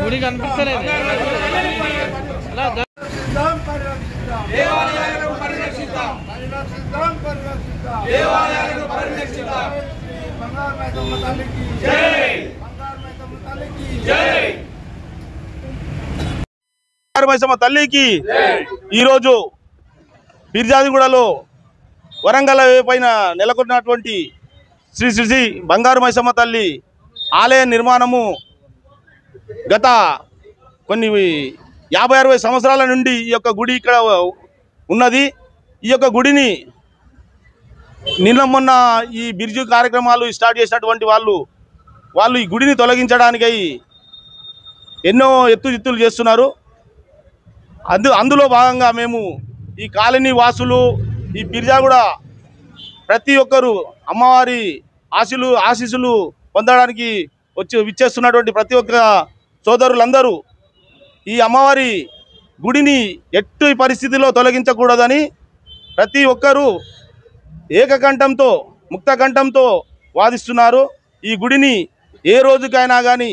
గుడి కనిపిస్తలేదు. మైసమ్మ తల్లికి ఈరోజు పీర్జాదిగూడలో వరంగల్ పైన నెలకొన్నటువంటి శ్రీ శ్రీ బంగారు మైసమ్మ తల్లి ఆలయ నిర్మాణము గత కొన్ని 50-60 సంవత్సరాల నుండి ఈ యొక్క గుడి ఇక్కడ ఉన్నది. ఈ యొక్క గుడిని నిన్న మొన్న ఈ బిర్జు కార్యక్రమాలు స్టార్ట్ చేసినటువంటి వాళ్ళు ఈ గుడిని తొలగించడానికై ఎన్నో ఎత్తులు చేస్తున్నారు. అందులో భాగంగా మేము ఈ కాలనీ వాసులు ఈ బిర్జాగూడ ప్రతి ఒక్కరు అమ్మవారి ఆశీస్సులు పొందడానికి విచ్చేస్తున్నటువంటి ప్రతి ఒక్క సోదరులందరూ ఈ అమ్మవారి గుడిని ఎట్టి పరిస్థితిలో తొలగించకూడదని ప్రతి ఒక్కరూ ఏకకంఠంతో ముక్తకంఠంతో వాదిస్తున్నారు. ఈ గుడిని ఏ రోజుకైనా కానీ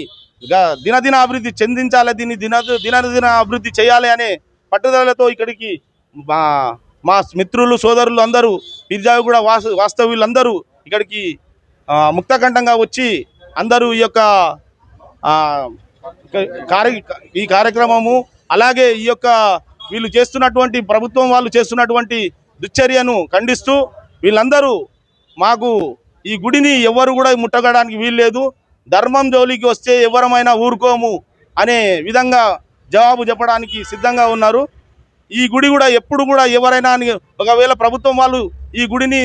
దినదిన అభివృద్ధి చెందించాలి, దీన్ని దినదిన అభివృద్ధి చేయాలి అనే పట్టుదలతో ఇక్కడికి మా మిత్రులు సోదరులు అందరూ పీర్జాదిగూడ వాస్తవ్యులందరూ ఇక్కడికి ముక్తకంఠంగా వచ్చి అందరూ ఈ యొక్క ఈ కార్యక్రమము అలాగే ఈ యొక్క వీళ్ళు చేస్తున్నటువంటి ప్రభుత్వం వాళ్ళు చేస్తున్నటువంటి దుశ్చర్యను ఖండిస్తూ వీళ్ళందరూ మాకు ఈ గుడిని ఎవరు కూడా ముట్టగడానికి వీల్లేదు, ధర్మం జోలికి వస్తే ఎవరమైనా ఊరుకోము అనే విధంగా జవాబు చెప్పడానికి సిద్ధంగా ఉన్నారు. ఈ గుడి కూడా ఎప్పుడు కూడా ఎవరైనా ఒకవేళ ప్రభుత్వం వాళ్ళు ఈ గుడిని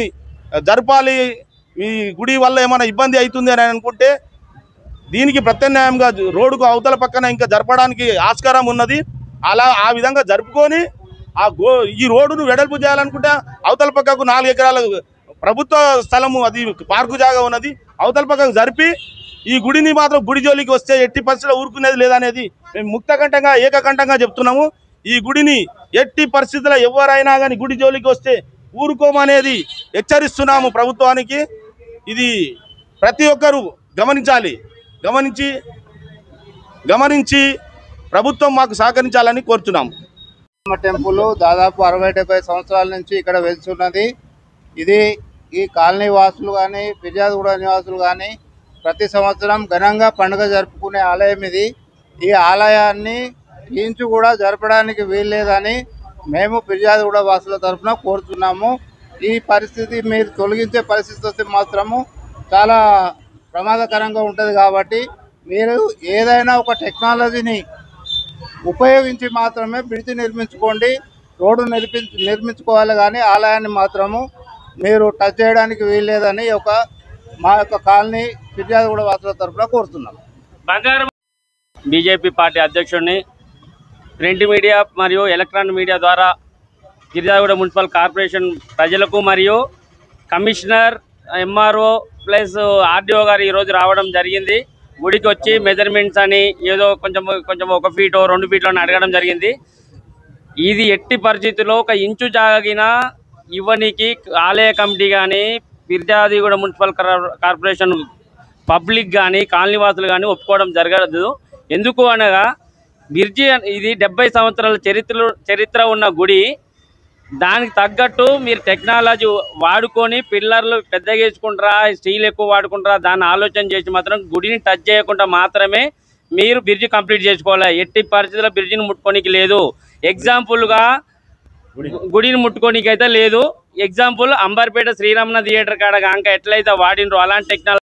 జరపాలి, ఈ గుడి వల్ల ఏమైనా ఇబ్బంది అవుతుంది అని అనుకుంటే దీనికి ప్రత్యామ్నాయంగా రోడ్డుకు అవతల పక్కన ఇంకా జరపడానికి ఆస్కారం ఉన్నది. ఆ విధంగా జరుపుకొని ఈ రోడ్డును వెడల్పు చేయాలనుకుంటే అవతల పక్కకు 4 ఎకరాల ప్రభుత్వ స్థలము అది పార్కు జాగా ఉన్నది, అవతల పక్కకు జరిపి ఈ గుడిని మాత్రం గుడి జోలికి వస్తే ఎట్టి పరిస్థితుల్లో ఊరుకునేది లేదనేది మేము ముక్తకంఠంగా ఏకకంఠంగా చెప్తున్నాము. ఈ గుడిని ఎట్టి పరిస్థితుల్లో ఎవరైనా కానీ గుడి జోలికి వస్తే ఊరుకోమనేది హెచ్చరిస్తున్నాము ప్రభుత్వానికి. ఇది ప్రతి ఒక్కరూ గమనించి ప్రభుత్వం మాకు సహకరించాలని కోరుతున్నాము. టెంపుల్ దాదాపు 60-70 సంవత్సరాల నుంచి ఇక్కడ వెళ్తున్నది. ఇది ఈ కాలనీ వాసులు కానీ పీర్జాదిగూడ నివాసులు కానీ ప్రతి సంవత్సరం ఘనంగా పండుగ జరుపుకునే ఆలయం ఇది. ఈ ఆలయాన్ని ఇంచు కూడా జరపడానికి వీల్లేదని మేము పీర్జాదిగూడ వాసుల తరఫున కోరుతున్నాము. ఈ పరిస్థితి మీరు తొలగించే పరిస్థితి వస్తే మాత్రము చాలా ప్రమాదకరంగా ఉంటుంది. కాబట్టి మీరు ఏదైనా ఒక టెక్నాలజీని ఉపయోగించి మాత్రమే బ్రిడ్జి నిర్మించుకోండి, రోడ్డు నిర్మించుకోవాలి, కానీ ఆలయాన్ని మాత్రము మీరు టచ్ చేయడానికి వీల్లేదని మా యొక్క కాలనీ పీర్జాదిగూడ వాసుల తరఫున కోరుతున్నాం. బీజేపీ పార్టీ అధ్యక్షుడిని ప్రింట్ మీడియా మరియు ఎలక్ట్రానిక్ మీడియా ద్వారా పీర్జాదిగూడ మున్సిపల్ కార్పొరేషన్ ప్రజలకు మరియు కమిషనర్ ఎంఆర్ఓ ప్లస్ ఆర్డీఓ గారు ఈరోజు రావడం జరిగింది. గుడికి వచ్చి మెజర్మెంట్స్ అని ఏదో కొంచెం 1 ఫీటో 2 ఫీట్లో అడగడం జరిగింది. ఇది ఎట్టి పరిస్థితుల్లో 1 ఇంచు జాగినా ఇవ్వనికి ఆలయ కమిటీ కానీ పీర్జాదిగూడ మున్సిపల్ కార్పొరేషన్ పబ్లిక్ కానీ కాలనీవాసులు కానీ ఒప్పుకోవడం జరగదు. ఎందుకు అనగా బిర్జి ఇది 70 సంవత్సరాల చరిత్ర ఉన్న గుడి. దానికి తగ్గట్టు మీరు టెక్నాలజీ వాడుకొని పిల్లర్లు పెద్దగా వేసుకుంటారా, స్టీల్ ఎక్కువ వాడుకుంటారా, దాన్ని ఆలోచన చేసి మాత్రం గుడిని టచ్ చేయకుండా మాత్రమే మీరు బ్రిడ్జి కంప్లీట్ చేసుకోవాలి. ఎట్టి పరిస్థితుల్లో బ్రిడ్జిని ముట్టుకోనికి లేదు. ఎగ్జాంపుల్గా గుడిని ముట్టుకోనికి అయితే లేదు. ఎగ్జాంపుల్ అంబర్పేట శ్రీరామన్న థియేటర్ కాడ కాంక ఎట్లయితే వాడినరో అలాంటి టెక్నాలజీ